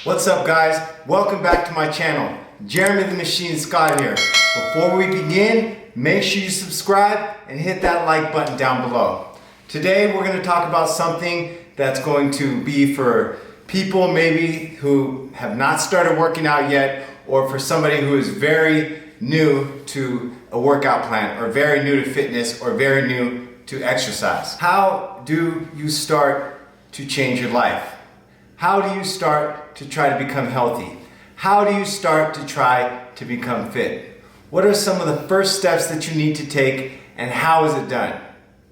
What's up, guys? Welcome back to my channel. Jeremy the Machine Scott here. Before we begin, make sure you subscribe and hit that like button down below. Today we're going to talk about something that's going to be for people maybe who have not started working out yet, or for somebody who is very new to a workout plan, or very new to fitness, or very new to exercise. How do you start to change your life? How do you start to try to become healthy? How do you start to try to become fit? What are some of the first steps that you need to take, and how is it done?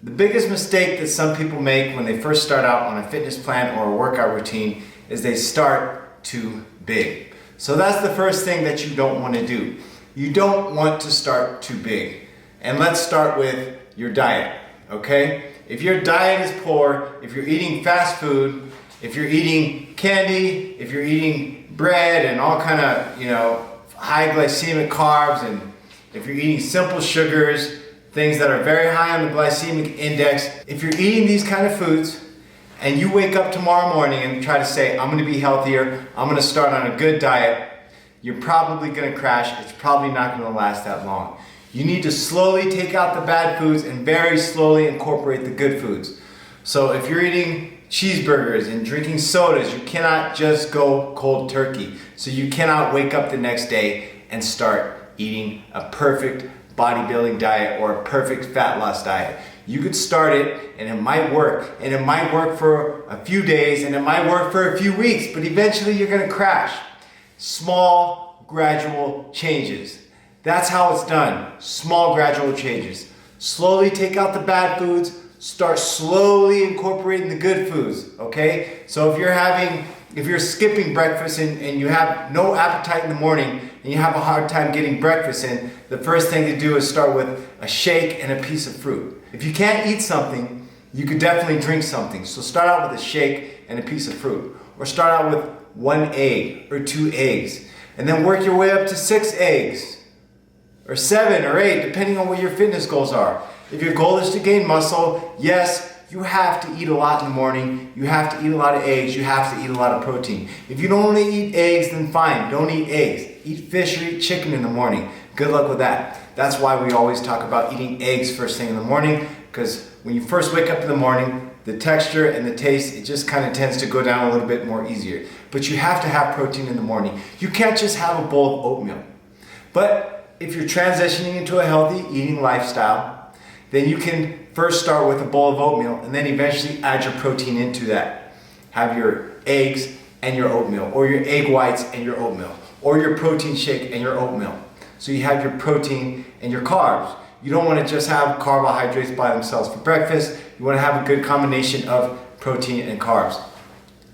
The biggest mistake that some people make when they first start out on a fitness plan or a workout routine is they start too big. So that's the first thing that you don't want to do. You don't want to start too big. And let's start with your diet, okay? If your diet is poor, if you're eating fast food, if you're eating candy, if you're eating bread and all kind of, high glycemic carbs, and if you're eating simple sugars, things that are very high on the glycemic index, if you're eating these kind of foods and you wake up tomorrow morning and try to say, I'm going to be healthier, I'm going to start on a good diet, you're probably going to crash. It's probably not going to last that long. You need to slowly take out the bad foods and very slowly incorporate the good foods. So if you're eating cheeseburgers and drinking sodas, you cannot just go cold turkey. So you cannot wake up the next day and start eating a perfect bodybuilding diet or a perfect fat loss diet. You could start it and it might work. And it might work for a few days and it might work for a few weeks, but eventually you're gonna crash. Small, gradual changes. That's how it's done. Small, gradual changes. Slowly take out the bad foods. Start slowly incorporating the good foods, okay? So if you're skipping breakfast and you have no appetite in the morning and you have a hard time getting breakfast in, the first thing to do is start with a shake and a piece of fruit. If you can't eat something, you could definitely drink something. So start out with a shake and a piece of fruit. Or start out with 1 egg or 2 eggs. And then work your way up to 6 eggs. Or 7 or 8, depending on what your fitness goals are. If your goal is to gain muscle, yes, you have to eat a lot in the morning. You have to eat a lot of eggs. You have to eat a lot of protein. If you don't want to eat eggs, then fine, don't eat eggs. Eat fish or eat chicken in the morning. Good luck with that. That's why we always talk about eating eggs first thing in the morning, because when you first wake up in the morning, the texture and the taste, it just kind of tends to go down a little bit more easier. But you have to have protein in the morning. You can't just have a bowl of oatmeal. But if you're transitioning into a healthy eating lifestyle, then you can first start with a bowl of oatmeal and then eventually add your protein into that. Have your eggs and your oatmeal, or your egg whites and your oatmeal, or your protein shake and your oatmeal. So you have your protein and your carbs. You don't want to just have carbohydrates by themselves for breakfast. You want to have a good combination of protein and carbs.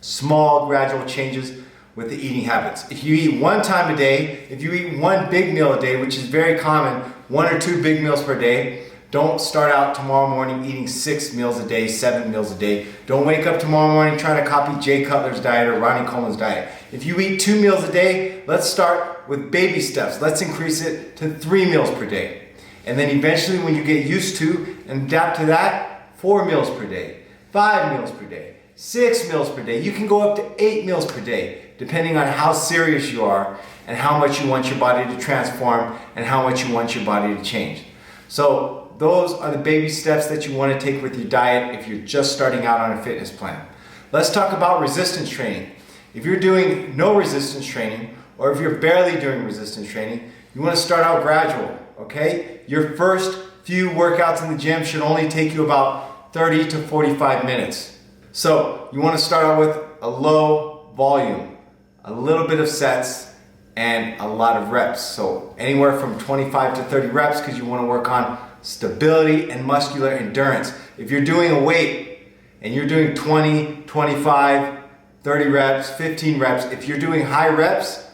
Small, gradual changes with the eating habits. If you eat 1 time a day, if you eat 1 big meal a day, which is very common, 1 or 2 big meals per day, don't start out tomorrow morning eating 6 meals a day, 7 meals a day. Don't wake up tomorrow morning trying to copy Jay Cutler's diet or Ronnie Coleman's diet. If you eat 2 meals a day, let's start with baby steps. Let's increase it to 3 meals per day. And then eventually, when you get used to and adapt to that, 4 meals per day, 5 meals per day, 6 meals per day. You can go up to 8 meals per day, depending on how serious you are and how much you want your body to transform and how much you want your body to change. So those are the baby steps that you want to take with your diet if you're just starting out on a fitness plan. Let's talk about resistance training. If you're doing no resistance training, or if you're barely doing resistance training, you want to start out gradual, okay? Your first few workouts in the gym should only take you about 30 to 45 minutes. So you want to start out with a low volume, a little bit of sets, and a lot of reps. So anywhere from 25 to 30 reps, because you want to work on stability and muscular endurance. If you're doing a weight and you're doing 20, 25, 30 reps, 15 reps, if you're doing high reps,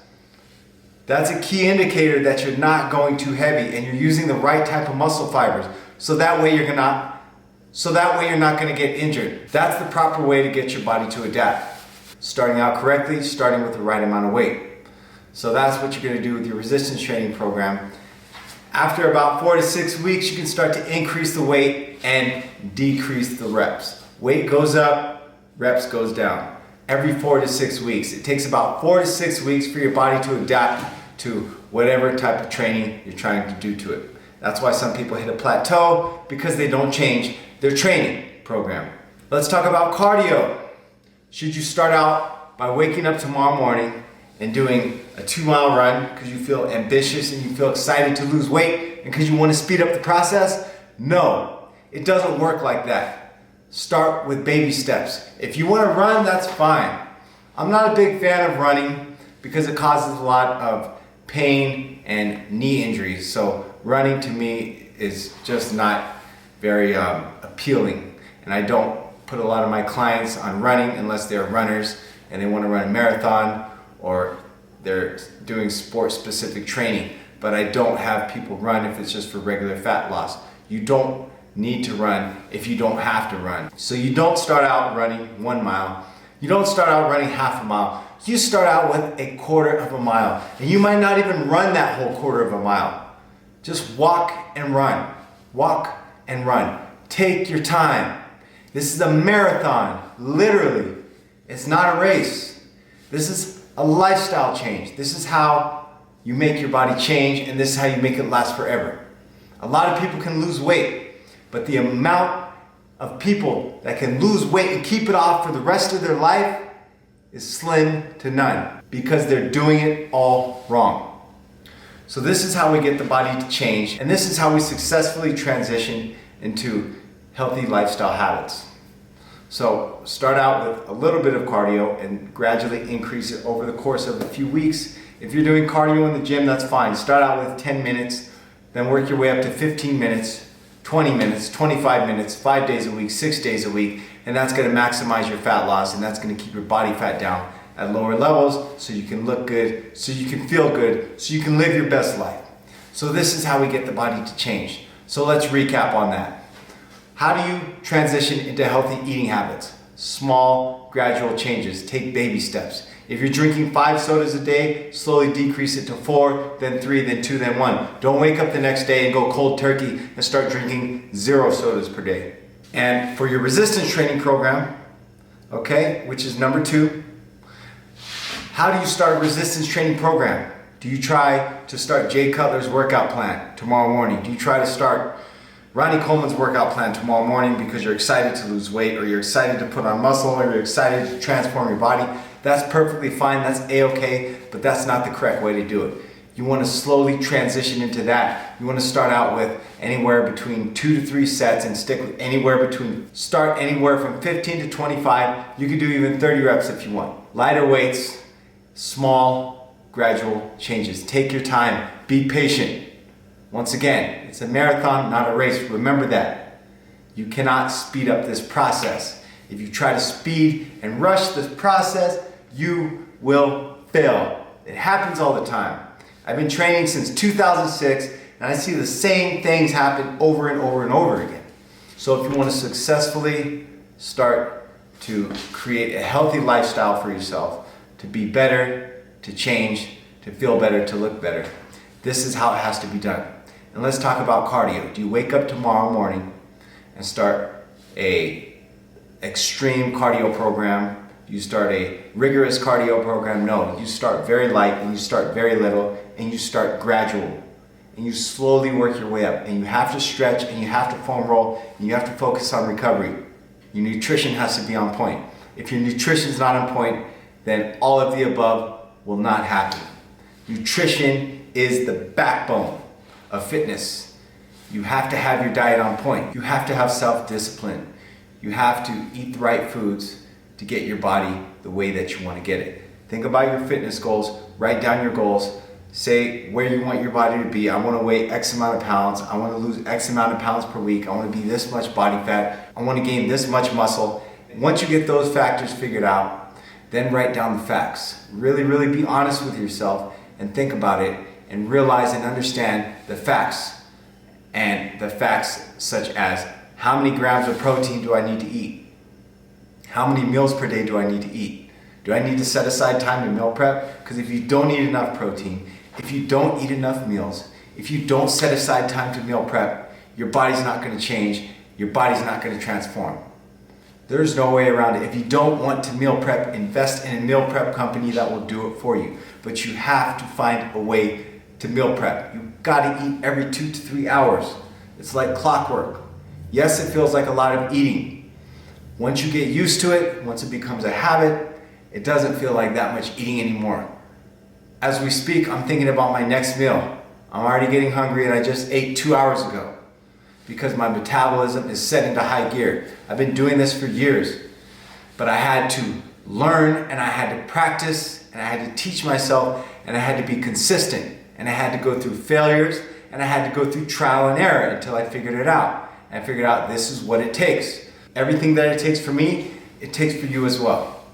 that's a key indicator that you're not going too heavy and you're using the right type of muscle fibers. So that way you're not going to get injured. That's the proper way to get your body to adapt. Starting out correctly, starting with the right amount of weight. So that's what you're going to do with your resistance training program. After about 4 to 6 weeks, you can start to increase the weight and decrease the reps. Weight goes up, reps goes down. every 4 to 6 weeks. It takes about 4 to 6 weeks for your body to adapt to whatever type of training you're trying to do to it. That's why some people hit a plateau, because they don't change their training program. Let's talk about cardio. Should you start out by waking up tomorrow morning and doing a 2-mile run because you feel ambitious and you feel excited to lose weight and because you want to speed up the process? No, it doesn't work like that. Start with baby steps. If you want to run, that's fine. I'm not a big fan of running because it causes a lot of pain and knee injuries. So running to me is just not very appealing. And I don't put a lot of my clients on running unless they're runners and they want to run a marathon or they're doing sport-specific training. But I don't have people run if it's just for regular fat loss. You don't need to run if you don't have to run. So you don't start out running 1 mile. You don't start out running half a mile. You start out with a 1/4 of a mile. And you might not even run that whole 1/4 of a mile. Just walk and run. Walk and run. Take your time. This is a marathon, literally. It's not a race. This is a lifestyle change. This is how you make your body change, and this is how you make it last forever. A lot of people can lose weight, but the amount of people that can lose weight and keep it off for the rest of their life is slim to none because they're doing it all wrong. So this is how we get the body to change, and this is how we successfully transition into healthy lifestyle habits. So start out with a little bit of cardio and gradually increase it over the course of a few weeks. If you're doing cardio in the gym, that's fine. Start out with 10 minutes, then work your way up to 15 minutes, 20 minutes, 25 minutes, 5 days a week, 6 days a week, and that's gonna maximize your fat loss, and that's gonna keep your body fat down at lower levels so you can look good, so you can feel good, so you can live your best life. So this is how we get the body to change. So let's recap on that. How do you transition into healthy eating habits? Small, gradual changes. Take baby steps. If you're drinking 5 sodas a day, slowly decrease it to 4, then 3, then 2, then 1. Don't wake up the next day and go cold turkey and start drinking 0 sodas per day. And for your resistance training program, okay, which is number 2, how do you start a resistance training program? Do you try to start Jay Cutler's workout plan tomorrow morning? Do you try to start Ronnie Coleman's workout plan tomorrow morning because you're excited to lose weight, or you're excited to put on muscle, or you're excited to transform your body? That's perfectly fine, that's a-okay, but that's not the correct way to do it. You want to slowly transition into that. You want to start out with anywhere between 2 to 3 sets and stick with start anywhere from 15 to 25. You can do even 30 reps if you want. Lighter weights, small, gradual changes. Take your time, be patient. Once again, it's a marathon, not a race. Remember that. You cannot speed up this process. If you try to speed and rush this process, you will fail. It happens all the time. I've been training since 2006, and I see the same things happen over and over and over again. So if you want to successfully start to create a healthy lifestyle for yourself, to be better, to change, to feel better, to look better, this is how it has to be done. And let's talk about cardio. Do you wake up tomorrow morning and start a extreme cardio program? Do you start a rigorous cardio program? No, you start very light and you start very little and you start gradual. And you slowly work your way up, and you have to stretch and you have to foam roll and you have to focus on recovery. Your nutrition has to be on point. If your nutrition is not on point, then all of the above will not happen. Nutrition is the backbone of fitness. You have to have your diet on point. You have to have self-discipline. You have to eat the right foods to get your body the way that you want to get it. Think about your fitness goals, write down your goals, say where you want your body to be. I want to weigh X amount of pounds, I want to lose X amount of pounds per week, I want to be this much body fat, I want to gain this much muscle. Once you get those factors figured out, then write down the facts. Really, really be honest with yourself and think about it and realize and understand the facts. And the facts such as, how many grams of protein do I need to eat? How many meals per day do I need to eat? Do I need to set aside time to meal prep? Because if you don't eat enough protein, if you don't eat enough meals, if you don't set aside time to meal prep, your body's not going to change, your body's not going to transform. There's no way around it. If you don't want to meal prep, invest in a meal prep company that will do it for you. But you have to find a way to meal prep. You've got to eat every 2 to 3 hours. It's like clockwork. Yes, it feels like a lot of eating. Once you get used to it, once it becomes a habit, it doesn't feel like that much eating anymore. As we speak, I'm thinking about my next meal. I'm already getting hungry and I just ate 2 hours ago because my metabolism is set into high gear. I've been doing this for years, but I had to learn and I had to practice and I had to teach myself and I had to be consistent and I had to go through failures and I had to go through trial and error until I figured it out. And I figured out this is what it takes. Everything that it takes for me, it takes for you as well.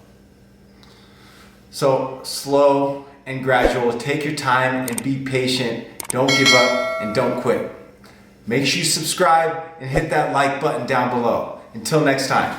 So slow and gradual, take your time and be patient. Don't give up and don't quit. Make sure you subscribe and hit that like button down below. Until next time.